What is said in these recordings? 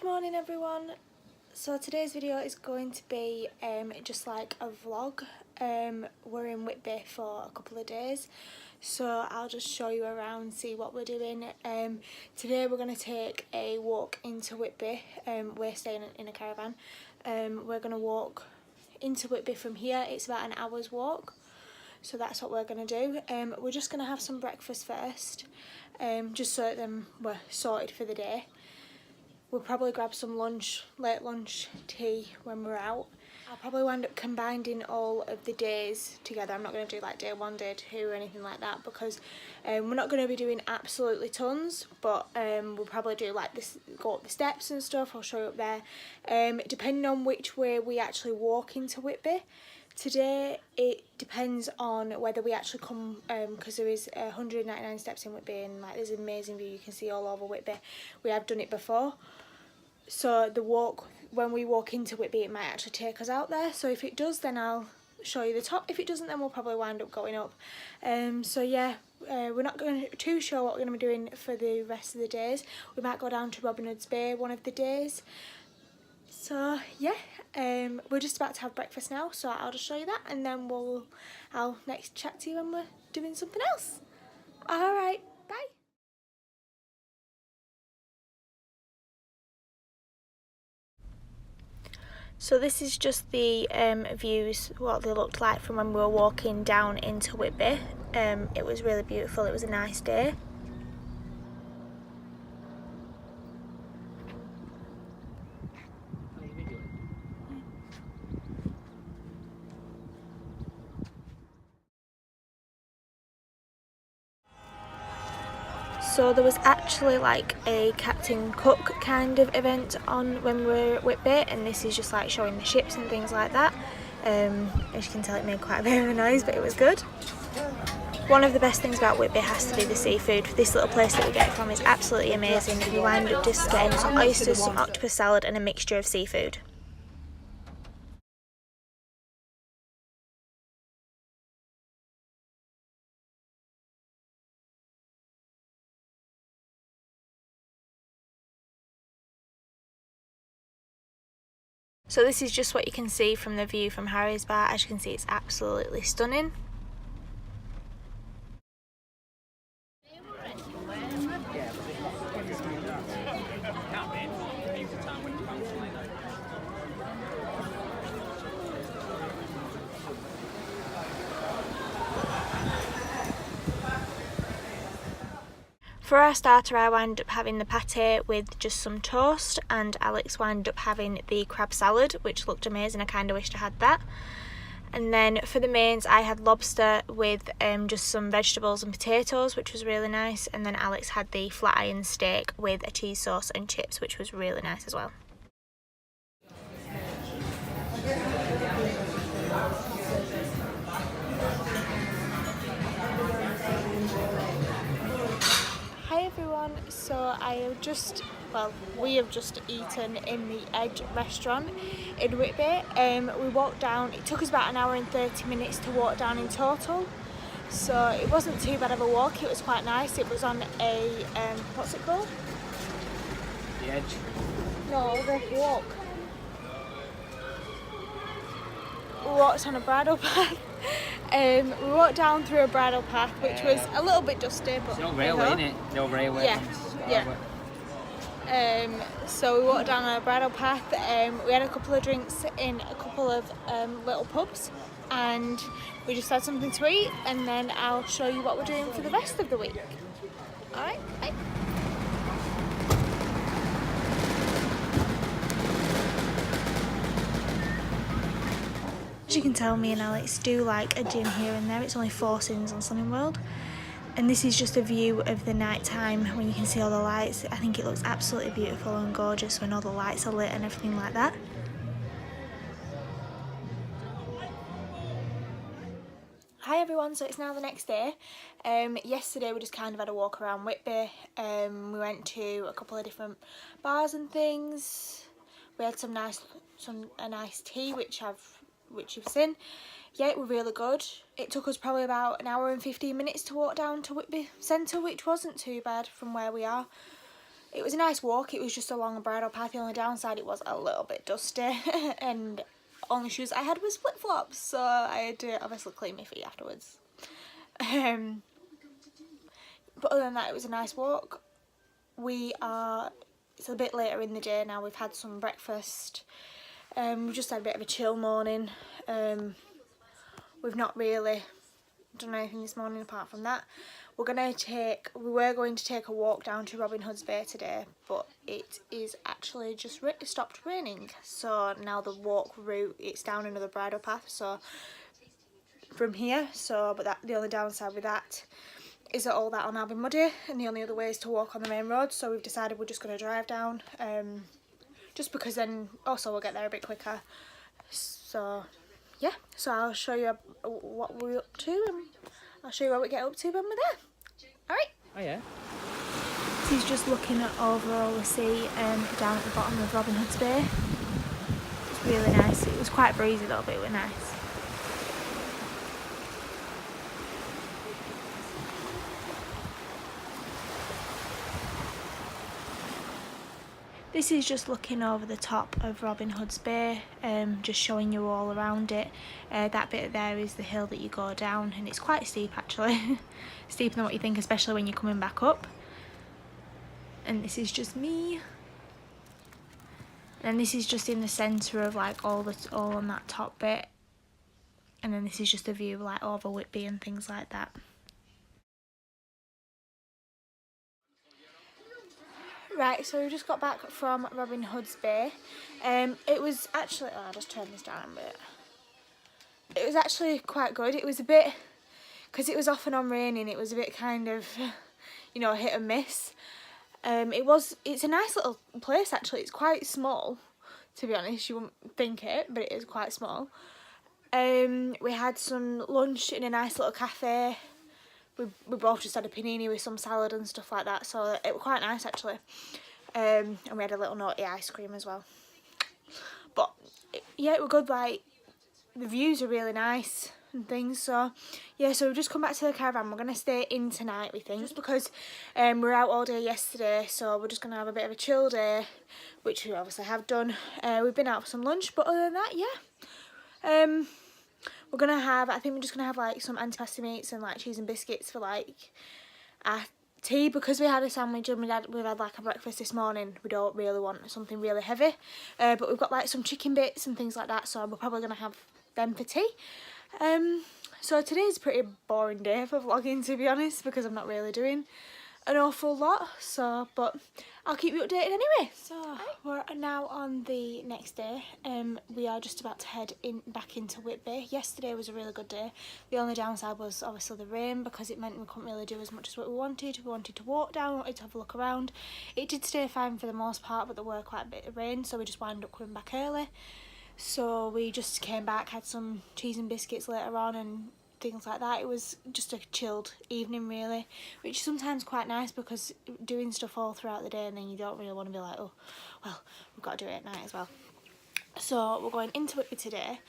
Good morning everyone. So today's video is going to be just like a vlog. We're in Whitby for a couple of days, so I'll just show you around, see what we're doing. Today we're going to take a walk into Whitby. We're staying in a caravan. We're going to walk into Whitby from here. It's about an hour's walk, so that's what we're going to do. We're just going to have some breakfast first, just so that then we're sorted for the day. We'll probably grab some lunch, late lunch tea when we're out. I'll probably wind up combining all of the days together. I'm not going to do like day 1, day 2 or anything like that, because we're not going to be doing absolutely tons, but we'll probably do like this, go up the steps and stuff. I'll show you up there. Depending on which way we actually walk into Whitby. Today it depends on whether we actually come, because there is 199 steps in Whitby, and like there's an amazing view you can see all over Whitby. We have done it before, so the walk, when we walk into Whitby, it might actually take us out there. So if it does, then I'll show you the top. If it doesn't, then we'll probably wind up going up. So yeah, we're not too sure what we're going to be doing for the rest of the days. We might go down to Robin Hood's Bay one of the days. So yeah, we're just about to have breakfast now, so I'll just show you that, and then I'll next chat to you when we're doing something else. Alright, bye. So this is just the views, what they looked like from when we were walking down into Whitby. It was really beautiful, it was a nice day. So there was actually like a Captain Cook kind of event on when we were at Whitby, and this is just like showing the ships and things like that. As you can tell, it made quite a bit of a noise, but it was good. One of the best things about Whitby has to be the seafood. This little place that we get it from is absolutely amazing. You wind up just getting some oysters, some octopus salad and a mixture of seafood. So this is just what you can see from the view from Harry's Bar. As you can see, it's absolutely stunning. For our starter, I wound up having the pate with just some toast, and Alex wound up having the crab salad, which looked amazing. I kind of wished I had that. And then for the mains, I had lobster with just some vegetables and potatoes, which was really nice. And then Alex had the flat iron steak with a cheese sauce and chips, which was really nice as well. Hi everyone, so we have just eaten in the Edge restaurant in Whitby. We walked down, it took us about an hour and 30 minutes to walk down in total, so it wasn't too bad of a walk. It was quite nice. It was on a, what's it called? The Edge? No, the walk. We walked on a bridle path. We walked down through a bridle path, which was a little bit dusty, but it's no railway, isn't it? No railway. Yeah. So we walked down a bridle path. We had a couple of drinks in a couple of little pubs, and we just had something to eat, and then I'll show you what we're doing for the rest of the week. Alright, bye. As you can tell, me and Alex do like a gym here and there. It's only 4 sins on Slimming World. And this is just a view of the night time when you can see all the lights. I think it looks absolutely beautiful and gorgeous when all the lights are lit and everything like that. Hi everyone, so it's now the next day. Yesterday we just kind of had a walk around Whitby. We went to a couple of different bars and things. We had a nice tea, which you've seen. Yeah, it was really good. It took us probably about an hour and 15 minutes to walk down to Whitby Centre, which wasn't too bad from where we are. it was a nice walk. It was just along a bridle path. The only downside, it was a little bit dusty and only shoes I had was flip-flops, so I had to obviously clean my feet afterwards. But other than that, it was a nice walk. It's a bit later in the day now. We've had some breakfast. We've just had a bit of a chill morning. We've not really done anything this morning apart from that. We were going to take a walk down to Robin Hood's Bay today, but it is actually just stopped raining. So now the walk route, it's down another bridle path. So from here, but the only downside with that is that all that will now be muddy, and the only other way is to walk on the main road. So we've decided we're just going to drive down, just because then also we'll get there a bit quicker. So yeah, so I'll show you what we're up to, and I'll show you what we get up to when we're there. Alright? Oh yeah. He's just looking at over all the sea down at the bottom of Robin Hood's Bay. It's really nice. It was quite breezy though, but it was nice. This is just looking over the top of Robin Hood's Bay, just showing you all around it. That bit there is the hill that you go down, and it's quite steep actually. Steeper than what you think, especially when you're coming back up. And this is just me. And this is just in the centre of like all on that top bit. And then this is just a view like over Whitby and things like that. Right, so we just got back from Robin Hood's Bay. It was actually, I'll just turn this down a bit. It was actually quite good. It was a bit, because it was off and on raining, it was a bit kind of, you know, hit and miss. It's a nice little place actually. It's quite small, to be honest. You wouldn't think it, but it is quite small. We had some lunch in a nice little cafe. We both just had a panini with some salad and stuff like that, so it was quite nice actually. And we had a little naughty ice cream as well. But yeah, it was good. Like, the views are really nice and things. So yeah, so we've just come back to the caravan. We're gonna stay in tonight, we think, just because we were out all day yesterday, so we're just gonna have a bit of a chill day, which we obviously have done. We've been out for some lunch, but other than that, yeah. We're gonna have, I think we're just gonna have like some antipasti meats and like cheese and biscuits for like our tea, because we had a sandwich and we've had like a breakfast this morning. We don't really want something really heavy, but we've got like some chicken bits and things like that, so we're probably gonna have them for tea. So today's a pretty boring day for vlogging, to be honest, because I'm not really doing an awful lot, so but I'll keep you updated anyway. So we're now on the next day. We are just about to head back into Whitby. Yesterday was a really good day. The only downside was obviously the rain, because it meant we couldn't really do as much as what we wanted. We wanted to walk down, we wanted to have a look around. It did stay fine for the most part, but there were quite a bit of rain, so we just wound up coming back early. So we just came back, had some cheese and biscuits later on and things like that. It was just a chilled evening really, which is sometimes quite nice, because doing stuff all throughout the day and then you don't really want to be like, oh well, we've got to do it at night as well. So we're going into Whitby today.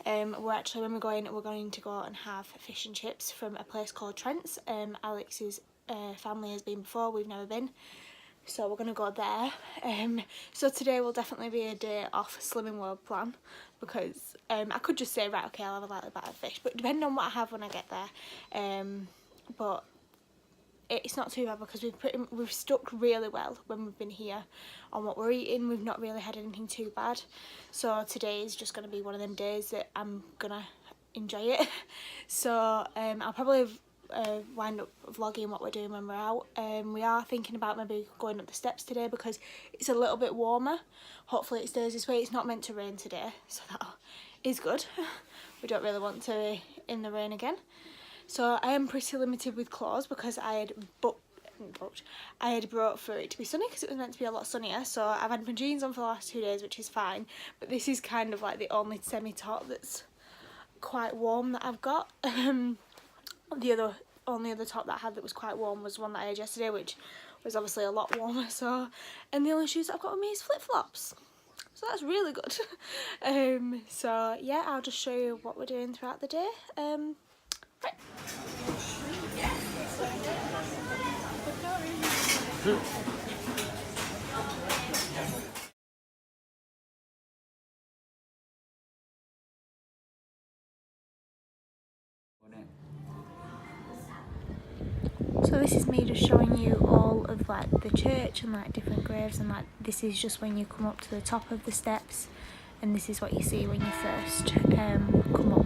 When we're going to go and have fish and chips from a place called Trent's. Alex's family has been before, we've never been, so we're going to go there. So today will definitely be a day off Slimming World plan, because I could just say, right, okay, I'll have a little bit of fish, but depending on what I have when I get there. But it's not too bad, because we've stuck really well when we've been here on what we're eating. We've not really had anything too bad, so today is just going to be one of them days that I'm gonna enjoy it. So I'll probably wind up vlogging what we're doing when we're out. We are thinking about maybe going up the steps today, because it's a little bit warmer. Hopefully it stays this way. It's not meant to rain today, so that is good. We don't really want to be in the rain again. So I am pretty limited with clothes, because I had brought for it to be sunny, because it was meant to be a lot sunnier. So I've had my jeans on for the last 2 days, which is fine, but this is kind of like the only semi-top that's quite warm that I've got. The only other top that I had that was quite warm was one that I had yesterday, which was obviously a lot warmer. So, and the only shoes that I've got with me is flip-flops, so that's really good. So yeah, I'll just show you what we're doing throughout the day. Right. So this is me just showing you all of like the church and like different graves, and like this is just when you come up to the top of the steps, and this is what you see when you first come up.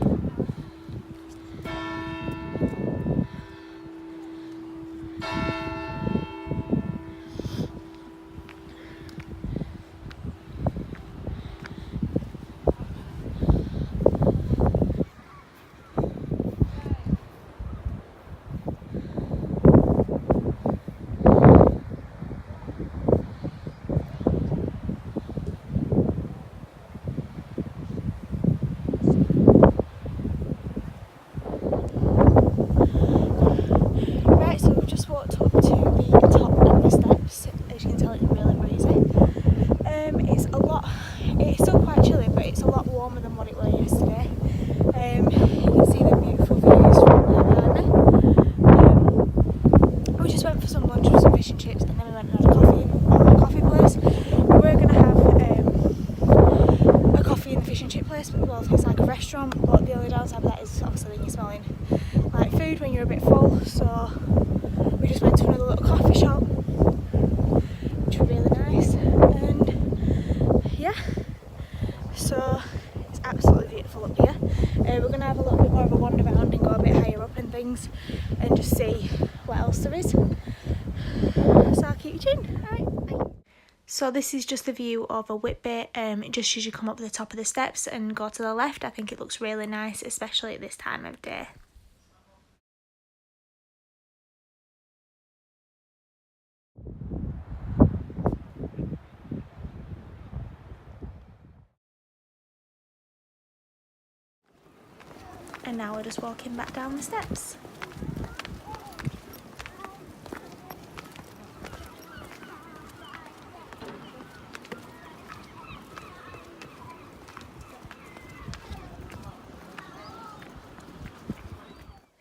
Right, so we've just walked up to the top of the steps. As you can tell, it's really breezy. It's still quite chilly, but it's a lot warmer than what it was yesterday. You can see the beautiful views from there behind me. We just went for some lunch with some fish and chips, and then we went and had a coffee at a coffee place. We were going to have a coffee in the fish and chip place, but well, it's like a restaurant, but the only downside of that is obviously then you're smelling like food when you're a bit full, so we just went to another little coffee shop, which was really nice. And yeah, so it's absolutely beautiful up here. We're going to have a little bit more of a wander around and go a bit higher up and things, and just see what else there is. So I'll keep you tuned. Alright, bye. So this is just the view over Whitby, just as you come up to the top of the steps and go to the left. I think it looks really nice, especially at this time of day. And now we're just walking back down the steps.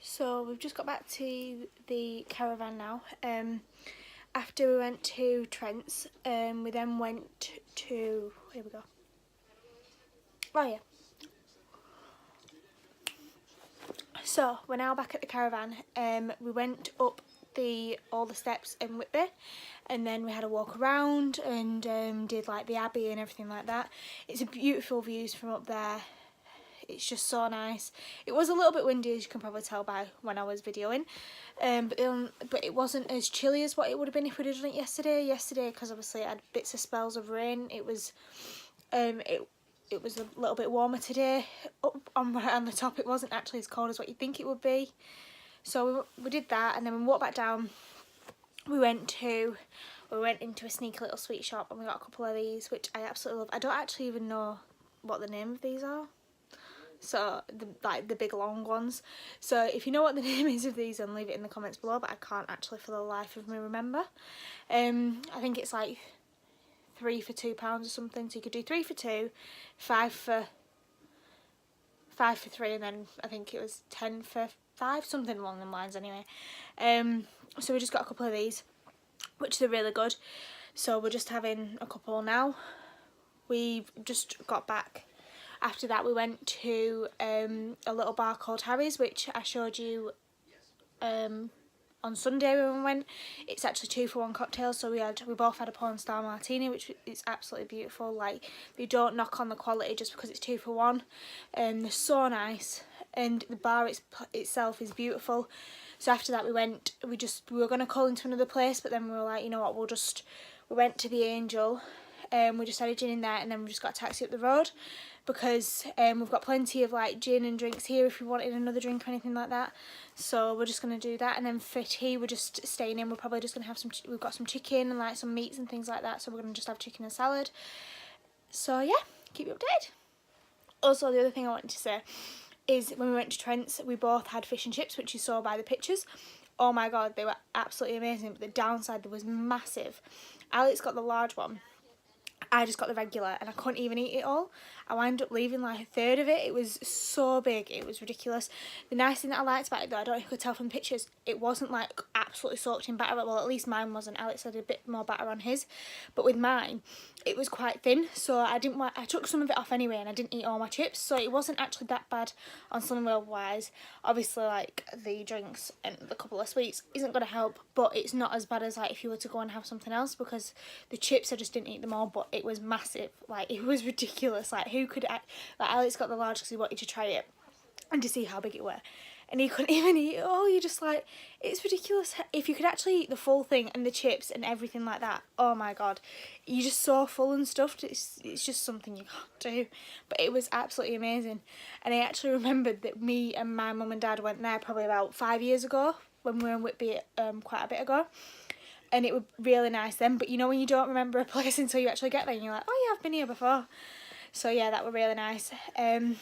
So we've just got back to the caravan now. After we went to Trent's, we then went to, here we go. Oh yeah. So we're now back at the caravan. We went up all the steps in Whitby, and then we had a walk around and did like the Abbey and everything like that. It's a beautiful views from up there. It's just so nice. It was a little bit windy, as you can probably tell by when I was videoing, but it wasn't as chilly as what it would have been if we'd have done it yesterday. Because obviously it had bits of spells of rain. It was it was a little bit warmer today. Up on the top, it wasn't actually as cold as what you'd think it would be. So we did that, and then we walked back down. We went into a sneaky little sweet shop, and we got a couple of these, which I absolutely love. I don't actually even know what the name of these are. So the big long ones. So if you know what the name is of these, then leave it in the comments below, but I can't actually for the life of me remember. I think it's like 3 for £2 or something, so you could do 3 for 2, 5 for 3, and then I think it was 10 for 5, something along them lines anyway. So we just got a couple of these, which are really good. So we're just having a couple now. We've just got back. After that we went to a little bar called Harry's, which I showed you on Sunday when we went. It's actually 2 for 1 cocktails, so we both had a porn star martini, which is absolutely beautiful. Like, they don't knock on the quality just because it's 2 for 1. They're so nice, and the bar itself is beautiful. So after that we were going to call into another place, but then we were like, you know what, we went to the Angel. We just had a gin in there, and then we just got a taxi up the road, because we've got plenty of like gin and drinks here if you wanted another drink or anything like that. So we're just going to do that, and then for tea we're just staying in. We're probably just going to have we've got some chicken and like some meats and things like that, so we're going to just have chicken and salad. So yeah, keep you updated. Also, the other thing I wanted to say is when we went to Trent's, we both had fish and chips, which you saw by the pictures. Oh my god, they were absolutely amazing, but the downside, there was massive. Alex got the large one, I just got the regular and I couldn't even eat it all. I wound up leaving like a third of it. It was so big, it was ridiculous. The nice thing that I liked about it though, I don't know if you could tell from the pictures, it wasn't like absolutely soaked in batter. Well, at least mine wasn't. Alex had a bit more batter on his, but with mine it was quite thin, so I took some of it off anyway and I didn't eat all my chips, so it wasn't actually that bad on Slimming World wise. Obviously like the drinks and the couple of sweets isn't going to help, but it's not as bad as like if you were to go and have something else, because the chips I just didn't eat them all, but it was massive. Like it was ridiculous. Like who could like Alex got the large because he wanted to try it and to see how big it were, and he couldn't even eat it all. You're just like, it's ridiculous. If you could actually eat the full thing and the chips and everything like that, oh my god, you're just so full and stuffed. It's just something you can't do. But it was absolutely amazing. And I actually remembered that me and my mum and dad went there probably about 5 years ago when we were in Whitby quite a bit ago, and it was really nice then. But you know when you don't remember a place until you actually get there and you're like, oh yeah, I've been here before. So yeah, that were really nice. And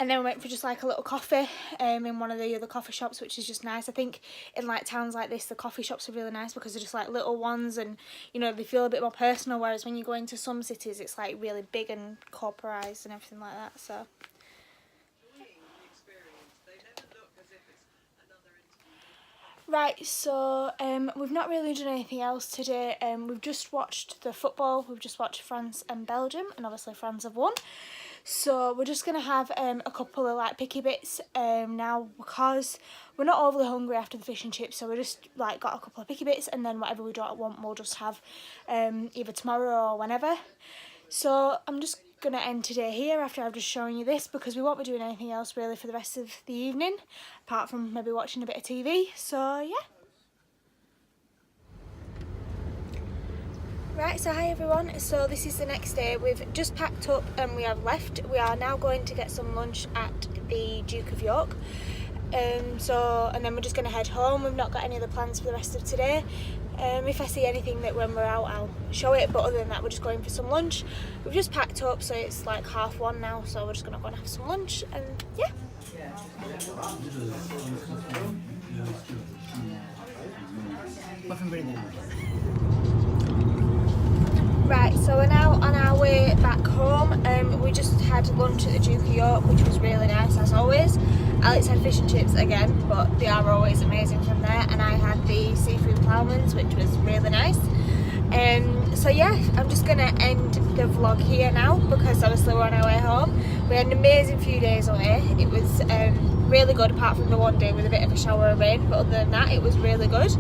then we went for just like a little coffee in one of the other coffee shops, which is just nice. I think in like towns like this, the coffee shops are really nice because they're just like little ones, and you know, they feel a bit more personal, whereas when you go into some cities it's like really big and corporatised and everything like that. So right, so we've not really done anything else today. We've just watched the football. We've just watched France and Belgium, and obviously France have won. So we're just going to have a couple of like picky bits now, because we're not overly hungry after the fish and chips, so we just like got a couple of picky bits, and then whatever we don't want we'll just have either tomorrow or whenever. So I'm just going to end today here after I've just shown you this, because we won't be doing anything else really for the rest of the evening apart from maybe watching a bit of TV. So yeah. Right, so hi everyone, so this is the next day. We've just packed up and we have left. We are now going to get some lunch at the Duke of York. And then we're just going to head home. We've not got any other plans for the rest of today. If I see anything that when we're out I'll show it, but other than that we're just going for some lunch. We've just packed up, so it's like 1:30 now, so we're just going to go and have some lunch, and yeah. Right, so we're now on our way back home. We just had lunch at the Duke of York, which was really nice as always. Alex had fish and chips again, but they are always amazing from there, and I had the seafood ploughmans, which was really nice. So yeah, I'm just going to end the vlog here now, because obviously we're on our way home. We had an amazing few days away. It was really good, apart from the one day with a bit of a shower of rain, but other than that it was really good.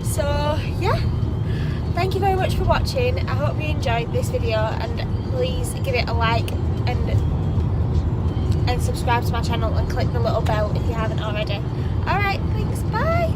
So yeah, thank you very much for watching. I hope you enjoyed this video, and please give it a like and subscribe to my channel and click the little bell if you haven't already. Alright, thanks, bye!